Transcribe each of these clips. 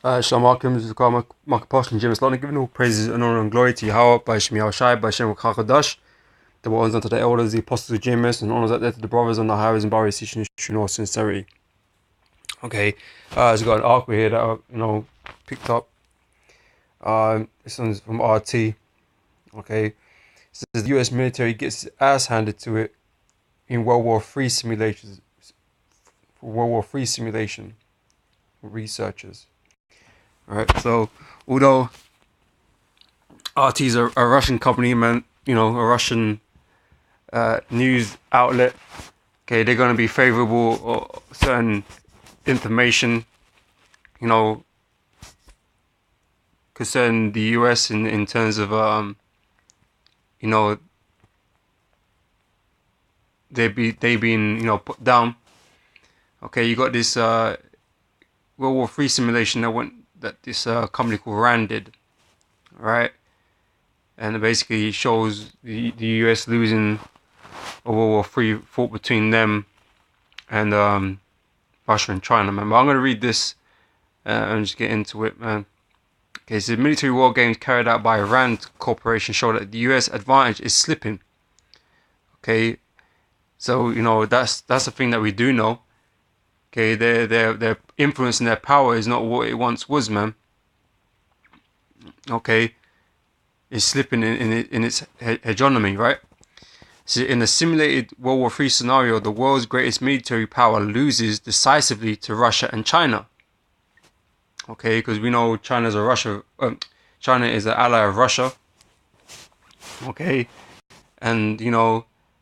Shalom Alaikum, this is GreatMillStone GMSLondon, giving all praises and honor and glory to Yahweh, by Shem Yahushai, by Shem Chachadash, the ones unto the elders, the apostles of GMS, and honors out there to the brothers on the highways and byways, teaching true in all sincerity. Okay, so we've got an article here that I, picked up. This one's from RT. Okay, it says the US military gets its ass handed to it in World War III simulations. World War III simulation researchers. Alright, so although RT is a Russian company, man, a Russian news outlet, okay, they're going to be favorable or certain information, concerning the US in terms of, they being, put down. Okay, you got this World War III simulation that this company called RAND did, right? And it basically shows the US losing a World War III fought between them and Russia and China, man. But I'm gonna read this and just get into it, man. Okay, so military war games carried out by RAND Corporation show that the US advantage is slipping. Okay, so that's the thing that we do know. Okay, their influence and their power is not what it once was, man. Okay, it's slipping in its hegemony, right? So in a simulated World War III scenario, the world's greatest military power loses decisively to Russia and China. Okay, because we know China is an ally of Russia. Okay, and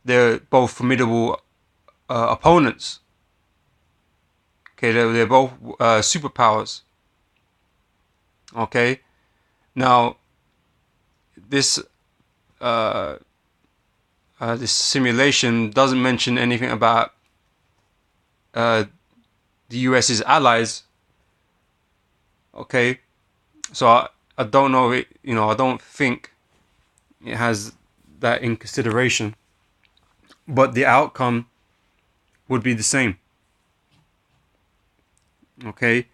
they're both formidable opponents. Okay, they're both superpowers. Okay, now this this simulation doesn't mention anything about the US's allies. Okay, so I don't know it. I don't think it has that in consideration. But the outcome would be the same. Okay,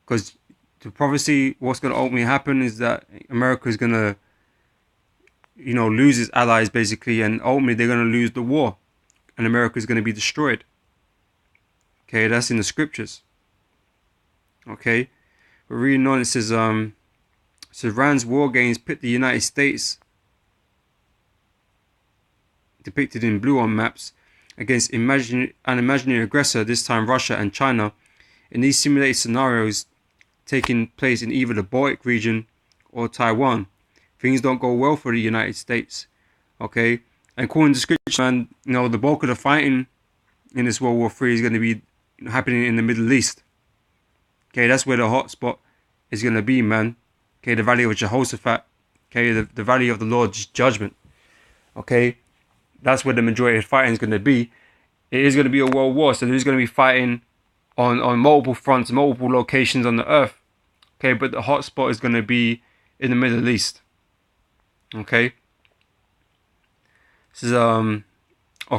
because the prophecy, what's going to ultimately happen is that America is going to, lose its allies basically, and ultimately they're going to lose the war, and America is going to be destroyed. Okay, that's in the scriptures. Okay, but reading on, it says, Rand's war games pit the United States, depicted in blue on maps, against an imaginary aggressor, this time Russia and China. In these simulated scenarios taking place in either the Baltic region or Taiwan, things don't go well for the United States. Okay, and according to scripture, man, the bulk of the fighting in this World War III is going to be happening in the Middle East. Okay, that's where the hot spot is going to be, man. Okay, the valley of Jehoshaphat. Okay, the valley of the Lord's judgment. Okay, that's where the majority of fighting is going to be. It is going to be a world war, so there's going to be fighting on multiple fronts, multiple locations on the earth. Okay, but the hot spot is going to be in the Middle East. Okay. This is of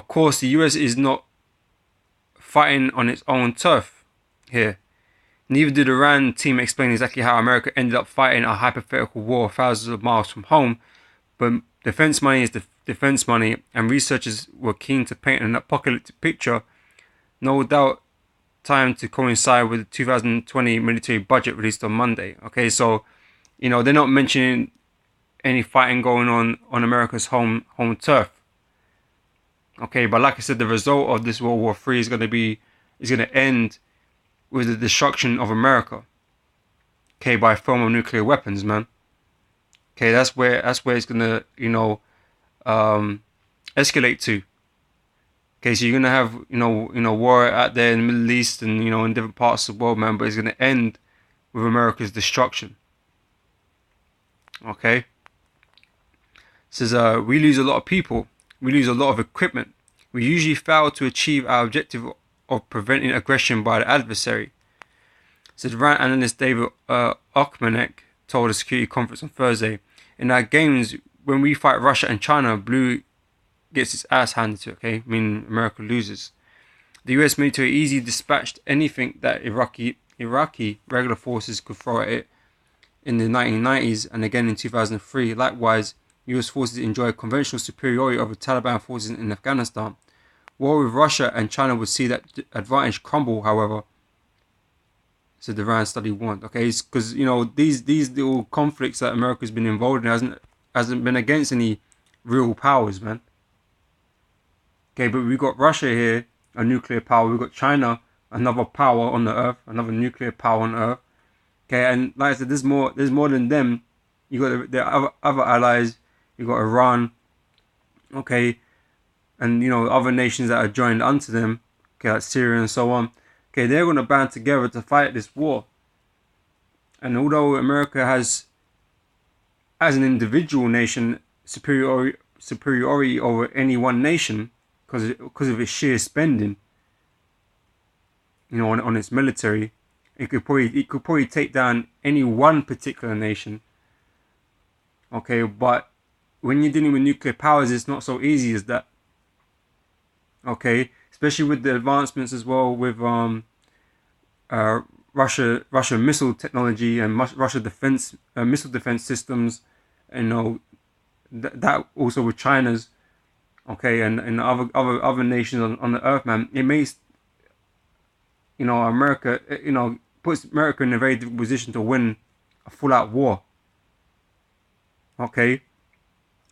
course the US is not fighting on its own turf here. Neither did the RAND team explain exactly how America ended up fighting a hypothetical war thousands of miles from home, but defense money is defense money, and researchers were keen to paint an apocalyptic picture, no doubt timed to coincide with the 2020 military budget released on Monday. Okay, so they're not mentioning any fighting going on America's home turf. Okay, but like I said, the result of this World War III is going to end with the destruction of America. Okay, by thermonuclear weapons, man. Okay, that's where it's going to escalate to. Okay, so you're gonna have war out there in the Middle East and in different parts of the world, man. But it's gonna end with America's destruction. Okay. It says we lose a lot of people, we lose a lot of equipment. We usually fail to achieve our objective of preventing aggression by the adversary. Said RAND analyst David Ochmanek told a security conference on Thursday. In our games, when we fight Russia and China, blue gets its ass handed to it, okay? I mean, America loses. The US military easily dispatched anything that Iraqi Iraqi regular forces could throw at it in the 1990s and again in 2003. Likewise, US forces enjoy conventional superiority over Taliban forces in Afghanistan. War with Russia and China would see that advantage crumble, however, said the Rand study warned. Okay, because these little conflicts that America's been involved in hasn't been against any real powers, man. Okay, but we got Russia here, a nuclear power. We got China, another power on the earth, another nuclear power on the earth. Okay, and like I said, there's more than them. You got the other allies. You got Iran. Okay, and other nations that are joined unto them. Okay, like Syria and so on. Okay, they're going to band together to fight this war. And although America has, as an individual nation, superiority over any one nation, because of its sheer spending, on its military, it could probably take down any one particular nation. Okay, but when you're dealing with nuclear powers, it's not so easy as that. Okay, especially with the advancements as well with Russia missile technology and Russia defense missile defense systems, that also with China's. Okay, and other nations on the earth, man. It makes America, puts America in a very difficult position to win a full-out war. Okay,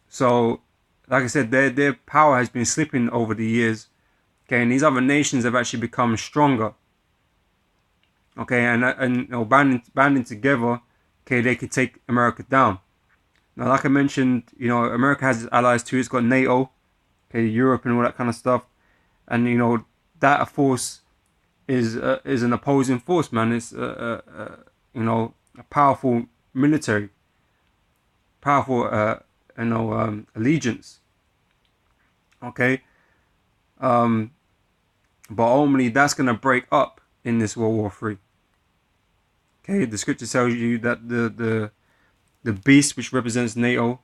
so like I said, their power has been slipping over the years. Okay, and these other nations have actually become stronger. Okay, and banding together, okay, they could take America down. Now, like I mentioned, America has its allies too. It's got NATO. Okay, Europe and all that kind of stuff, and that force is an opposing force, man. It's a powerful military, powerful allegiance. Okay, but ultimately that's gonna break up in this World War III. Okay, the scripture tells you that the beast which represents NATO,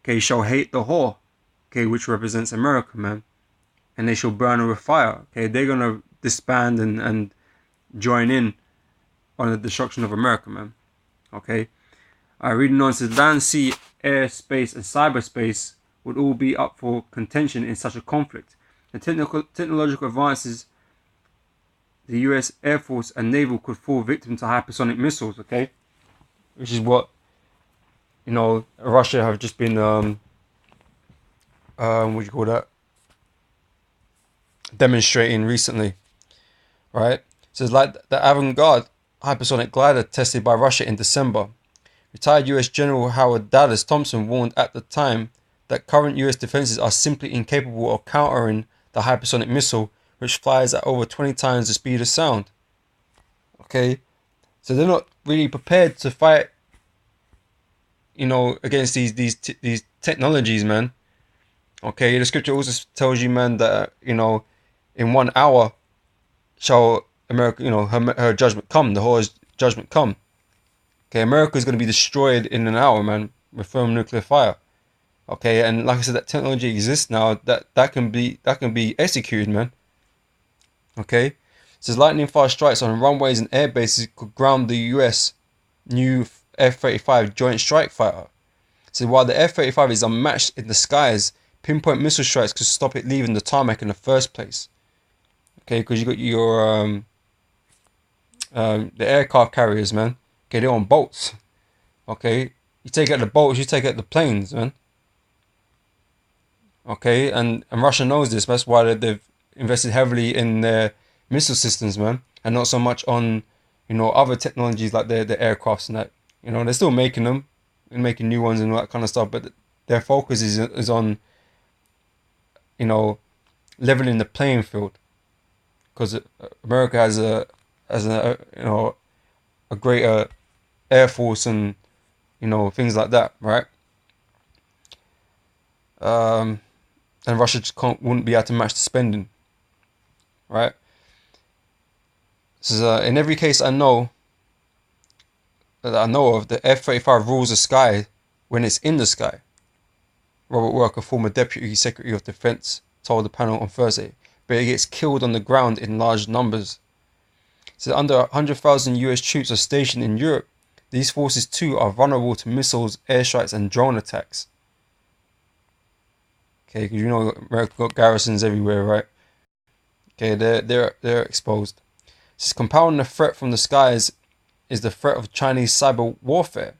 okay, shall hate the whore. Okay, which represents America, man. And they shall burn her with fire. Okay, they're going to disband and join in on the destruction of America, man. Okay. Reading on, it says, land, sea, air, space, and cyberspace would all be up for contention in such a conflict. The technological advances, the US Air Force and Naval could fall victim to hypersonic missiles, okay? Which is what, Russia have just been... demonstrating recently, right? So it's like the Avant-Garde hypersonic glider tested by Russia in December. Retired US General Howard Dallas Thompson warned at the time that current US defenses are simply incapable of countering the hypersonic missile, which flies at over 20 times the speed of sound. Okay, so they're not really prepared to fight, against these technologies, man. Okay, the scripture also tells you, man, that, in 1 hour shall America, her judgment come, the whore's judgment come. Okay, America is going to be destroyed in an hour, man, with firm nuclear fire. Okay, and like I said, that technology exists now, that can be executed, man. Okay, it says lightning fast strikes on runways and air bases could ground the US new F-35 Joint Strike Fighter. So while the F-35 is unmatched in the skies, pinpoint missile strikes could stop it leaving the tarmac in the first place. Okay, because you got your the aircraft carriers, man. Okay, they're on boats. Okay, you take out the boats, you take out the planes, man. Okay, and Russia knows this. That's why they've invested heavily in their missile systems, man, and not so much on other technologies like the aircrafts and that. They're still making them and making new ones and all that kind of stuff, but their focus is on leveling the playing field, because America has a greater air force and things like that, right? And Russia just wouldn't be able to match the spending, right? So in every case I know of, the F-35 rules the sky when it's in the sky. Robert Worker, former Deputy Secretary of Defense, told the panel on Thursday, but it gets killed on the ground in large numbers. So under 100,000 US troops are stationed in Europe. These forces too are vulnerable to missiles, airstrikes, and drone attacks. Okay, because you know America got garrisons everywhere, right? Okay, they're exposed. So compounding the threat from the skies is the threat of Chinese cyber warfare.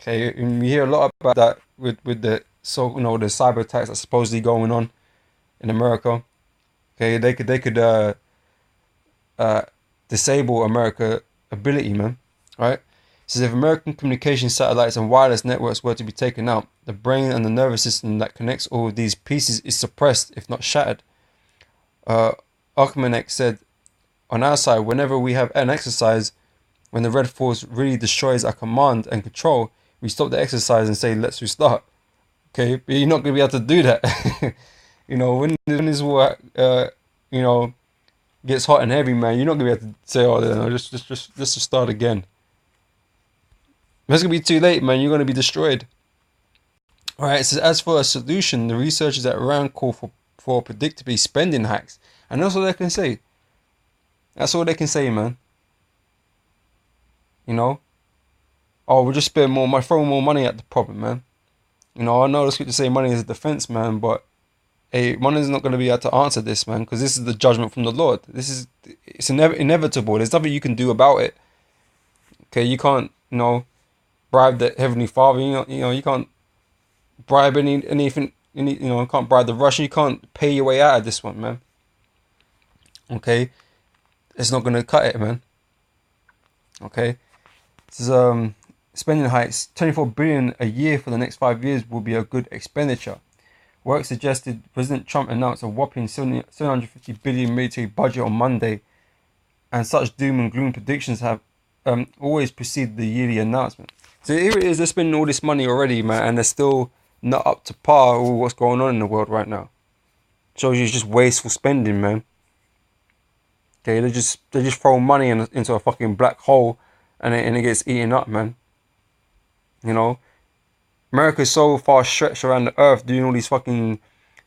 Okay, and we hear a lot about that with the the cyber attacks that's supposedly going on in America. Okay, they could disable America ability, man. Right? So if American communication satellites and wireless networks were to be taken out, the brain and the nervous system that connects all of these pieces is suppressed, if not shattered. Archimedes said, on our side, whenever we have an exercise, when the Red Force really destroys our command and control, we stop the exercise and say, let's restart. Okay, but you're not going to be able to do that. You know, when this war, you know, gets hot and heavy, man, you're not going to be able to say, oh, no, let's just start again. It's going to be too late, man. You're going to be destroyed. All right, so as for a solution, the researchers at Iran call for predictably spending hacks. And that's all they can say. That's all they can say, man. You know? Oh, we'll just spend more money, throw more money at the problem, man. You know, I know the scripture say money is a defense, man, but hey, money is not going to be able to answer this, man, because this is the judgment from the Lord. It's inevitable. There's nothing you can do about it. Okay, you can't, you know, bribe the Heavenly Father. You know, you can't bribe anything. You know, you can't bribe the Russian. You can't pay your way out of this one, man. Okay, it's not going to cut it, man. Okay, this is spending hikes. 24 billion a year for the next 5 years will be a good expenditure. Work suggested President Trump announced a whopping 750 billion military budget on Monday, and such doom and gloom predictions have always preceded the yearly announcement. So here it is, they're spending all this money already, man, and they're still not up to par with what's going on in the world right now. Shows you it's just wasteful spending, man. Okay, they just throw money into a fucking black hole, and it gets eaten up, man. You know, America's so far stretched around the earth doing all these fucking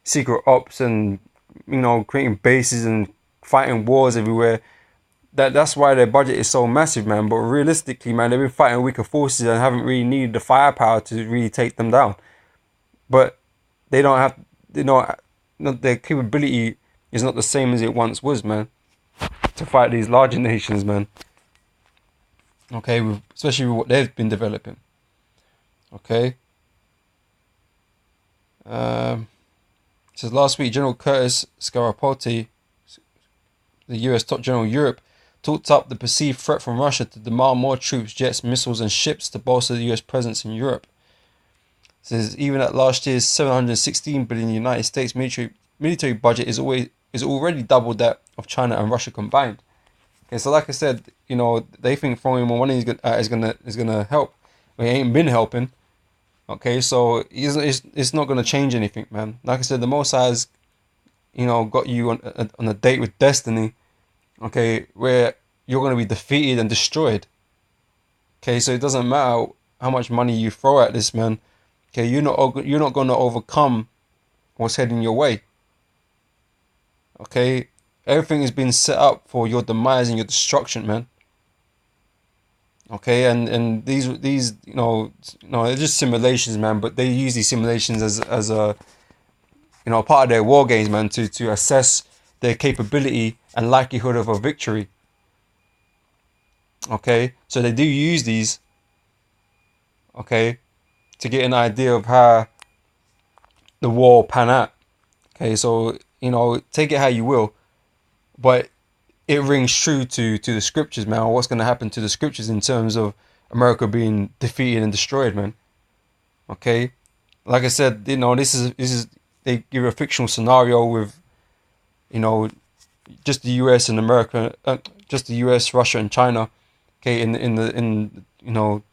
secret ops and, you know, creating bases and fighting wars everywhere. That's why their budget is so massive, man. But realistically, man, they've been fighting weaker forces and haven't really needed the firepower to really take them down. But they don't have, you know, their capability is not the same as it once was, man, to fight these larger nations, man. Okay, especially with what they've been developing. Okay. Says last week, General Curtis Scarapotti, the US top general of Europe, talked up the perceived threat from Russia to demand more troops, jets, missiles, and ships to bolster the US presence in Europe. Says even at last year's 716 billion United States military budget is already double that of China and Russia combined. Okay, so like I said, you know, they think throwing more money is gonna help. But it ain't been helping. Okay, so it's not gonna change anything, man. Like I said, the Most High's, you know, got you on a date with destiny. Okay, where you're gonna be defeated and destroyed. Okay, so it doesn't matter how much money you throw at this, man. Okay, you're not gonna overcome what's heading your way. Okay, everything has been set up for your demise and your destruction, man. Okay, and these you know they're just simulations, man. But they use these simulations as a, you know, part of their war games, man, to assess their capability and likelihood of a victory. Okay, so they do use these, okay, to get an idea of how the war pan out. Okay, so, you know, take it how you will, but it rings true to the scriptures, man. What's going to happen to the scriptures in terms of America being defeated and destroyed, man. Okay, like I said, you know, this is they give a fictional scenario with, you know, just the US and America, just the US, Russia, and China. Okay, in you know,